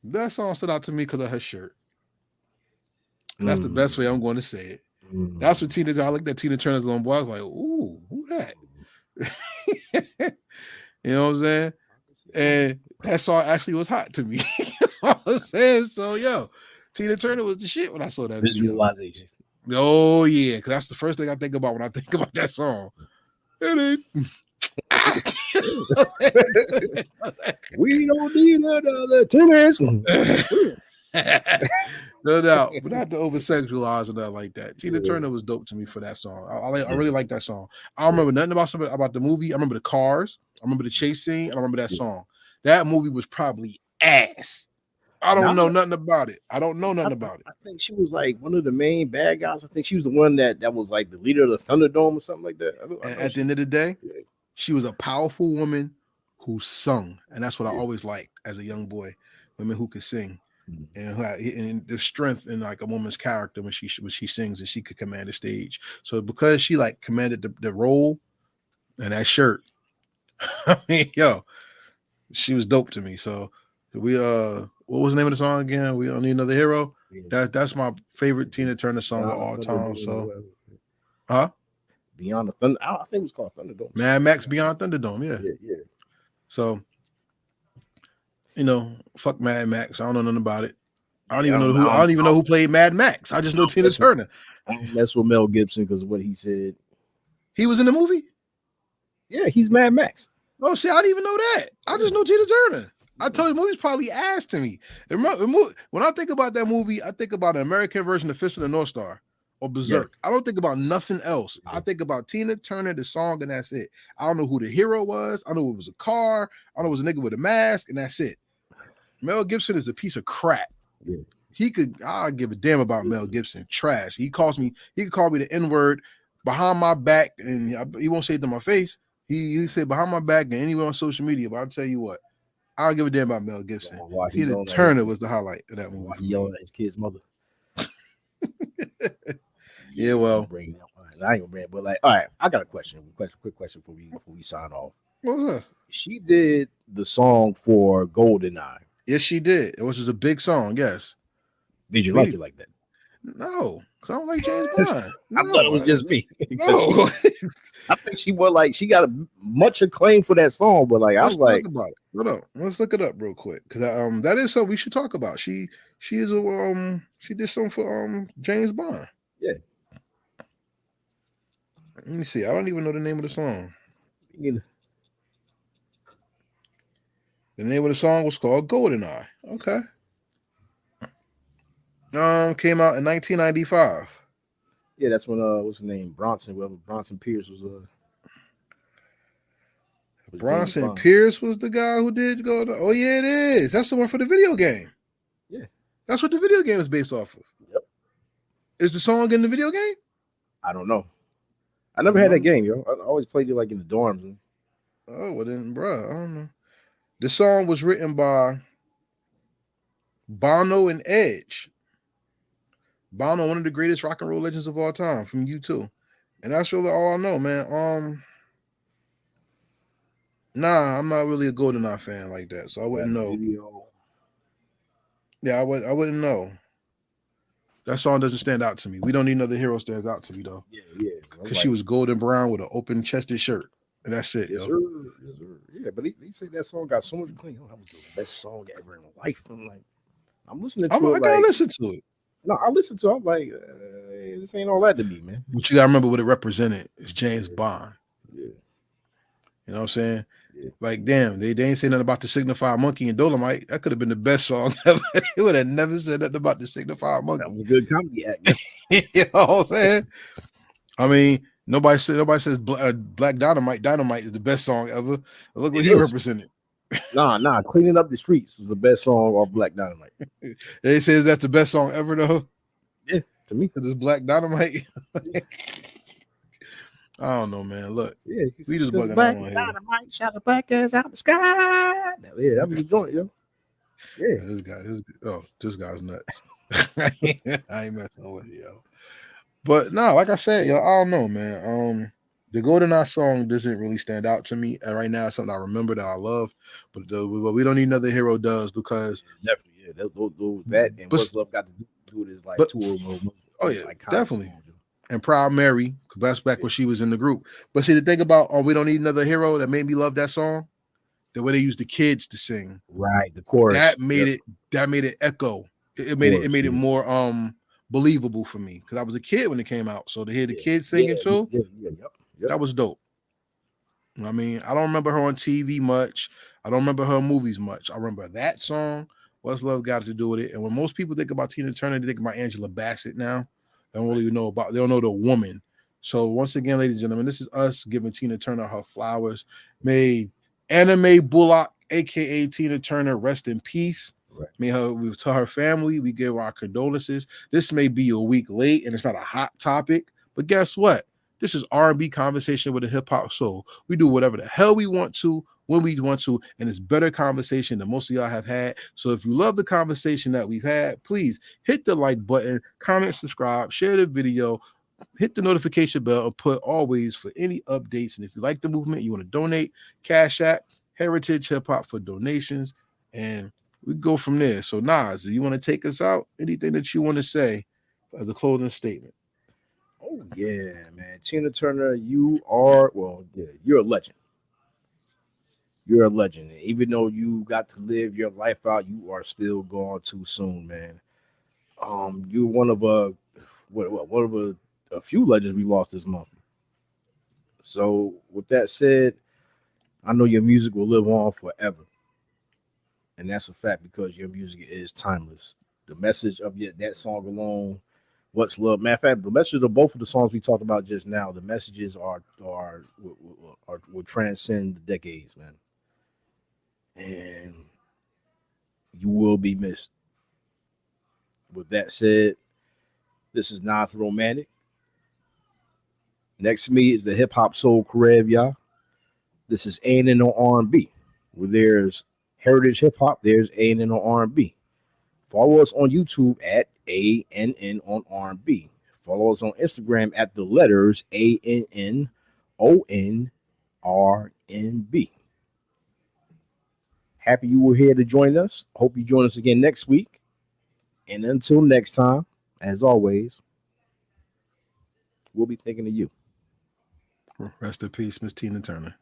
that song stood out to me because of her shirt, and that's the Mm, best way I'm going to say it. That's what mm. Tina. I looked at Tina Turner's on boy. I was like, ooh, who that? You know what I'm saying? And that song actually was hot to me. I was saying, so yo, Tina Turner was the shit when I saw that video. Visualization. Oh yeah, because that's the first thing I think about when I think about that song. And We don't need another tennis. no doubt, but not to over sexualize or nothing like that. Tina Yeah, Turner was dope to me for that song. I yeah, really like that song. I don't yeah, remember nothing about the movie. I remember the cars. I remember the chase scene. I remember that yeah. song. That movie was probably ass. I don't know Nah, nothing about it. I don't know nothing about it. I think she was like one of the main bad guys. I think she was the one that was like the leader of the Thunderdome or something like that. I And know at the she. end of the day, Yeah. she was a powerful woman who sung, and that's what I Yeah. always liked as a young boy. Women who could sing, Mhm. and the strength in like a woman's character when she sings and she could command the stage. So because she like commanded the role and that shirt, I mean, yo, she was dope to me. So we what was the name of the song again? We don't need another hero. Yeah. That's my favorite Tina Turner song of Beyond the all time. Thunderdome or So whatever. huh? Beyond the Thunder. I think it was called Thunderdome. Mad Max Beyond Thunderdome, yeah. Yeah, yeah. So fuck Mad Max. I don't know nothing about it. Yeah, I don't even know who played Mad Max. I just know Tina Turner. I don't mess with Mel Gibson because of what he said. He was in the movie. Yeah, he's Mad Max. Oh, see, I didn't even know that. I just Yeah. know Tina Turner. I told you, the movie's probably ass to me. When I think about that movie, I think about an American version of Fist of the North Star or Yeah. Berserk. I don't think about nothing else. I Yeah. think about Tina Turner, the song, and that's it. I don't know who the hero was. I know it was a car. I know it was a nigga with a mask, and that's it. Mel Gibson is a piece of crap. Yeah. I'll give a damn about Mel Gibson. Trash. He could call me the N-word behind my back, and he won't say it to my face. He said behind my back and anywhere on social media, but I'll tell you what, I don't give a damn about Mel Gibson. Why he Tina yelling at his Turner was the highlight of that movie why for he me. yelling at his kid's mother? Yeah, I'm gonna well, bring it up. All right, I ain't gonna bring it, but like, all right, I got a question. Quick question before we sign off. what's up? She did the song for Goldeneye. Yes, she did. It was just a big song. Yes. Did you like We it like that? no, because I don't like James Bond. I thought it No, was just me. no. I think she was like she got much acclaim for that song, but like I Let's was talk like, about it. Hold on. Let's look it up real quick because that is something we should talk about. She is she did something for James Bond. yeah, Let me see. I don't even know the name of the song. you know, The name of the song was called Goldeneye. Okay. Came out in 1995. yeah, that's when what's his name Bronson, whoever Bronson Pierce was James Bronson Bond. Pierce was the guy who did Goldeneye. Oh yeah, it is. That's the one for the video game. Yeah, That's what the video game is based off of. yep. Is the song in the video game? I don't know. I It never had that might. game, yo. I always played it like in the dorms. And, Oh well then, bruh. I don't know. The song was written by Bono and Edge. Bono, one of the greatest rock and roll legends of all time, from U2. And that's really all I know, man. Nah, I'm not really a GoldenEye fan like that, so I Got wouldn't a know. video. Yeah, I wouldn't know. That song doesn't stand out to me. We don't need another hero stands out to me though, Yeah, yeah. So I'm because she like, was golden brown with an open chested shirt, and that's it, yes, yo. sir. Yes, sir. Yeah, but he said that song got so much clean. Oh, that was the best song ever in life. I'm like, I'm listening to I it gotta like, listen to it, no, I listen to it. I'm like, this ain't all that to me, man. but you gotta remember what it represented. It's James Yeah, Bond. yeah, You know what I'm saying? yeah. Like, damn, they ain't say nothing about the Signified Monkey and Dolomite. That could have been the best song ever. They would have never said nothing about the Signified That Monkey. was a good comedy act, man. You know what I'm saying? I mean, nobody says Black Dynamite is the best song ever. Look what It he is. represented. Nah. Cleaning up the streets was the best song off Black Dynamite. They says that's the best song ever though. Yeah, to me. Cause it's Black Dynamite. Yeah, I don't know, man. Look, yeah. we just Because bugging out Black on here. Dynamite shot the black ass out the sky. Yeah, that was the joint, yo. Yeah. This guy's nuts. I ain't messing with you, yo. But no, like I said, yo, I don't know, man. The GoldenEye song doesn't really stand out to me, and right now it's something I remember that I love. But we don't need another hero does because, Definitely, yeah. That and but What's Love Got to Do with is like but two of the oh most yeah, iconic definitely. songs. Yo. And Proud Mary, 'cause that's back Yeah. when she was in the group. But see, the thing about we don't need another hero that made me love that song, the way they used the kids to sing, Right, the chorus. that made Yep, it echo. It chorus. made it Yeah, more believable for me because I was a kid when it came out. So to hear the yeah, kids yeah, singing too, yep. that was dope. I mean, I don't remember her on TV much. I don't remember her movies much. I remember that song. What's Love Got to Do with It? And when most people think about Tina Turner, they think about Angela Bassett now. They don't Right. really know about. They don't know the woman. So once again, ladies and gentlemen, this is us giving Tina Turner her flowers. May Anime Bullock, aka Tina Turner, rest in peace. Right. May her to her family, we give our condolences. This may be a week late and it's not a hot topic, but guess what? This is R&B conversation with a hip hop soul. We do whatever the hell we want to when we want to, and it's better conversation than most of y'all have had. So if you love the conversation that we've had, please hit the like button, comment, subscribe, share the video, hit the notification bell, and put always for any updates. And if you like the movement, you want to donate, Cash App, Heritage Hip Hop for donations, and we go from there. So Nas, you want to take us out? Anything that you want to say as a closing statement? Oh yeah, man. Tina Turner, you're a legend. You're a legend. And even though you got to live your life out, you are still gone too soon, man. You're one of a few legends we lost this month. So with that said, I know your music will live on forever. And that's a fact because your music is timeless. The message of that song alone, "What's Love." Matter of fact, the message of both of the songs we talked about just now, the messages will transcend the decades, man. And you will be missed. With that said, this is Nas Romantic. Next to me is the hip hop soul Karev, y'all. This is A&N on R&B. Where there's heritage hip hop, there's A&N on R&B. Follow us on YouTube at ANN on R&B. Follow us on Instagram at the letters ANNONRNB. Happy you were here to join us. Hope you join us again next week. And until next time, as always, we'll be thinking of you. Rest in peace, Miss Tina Turner.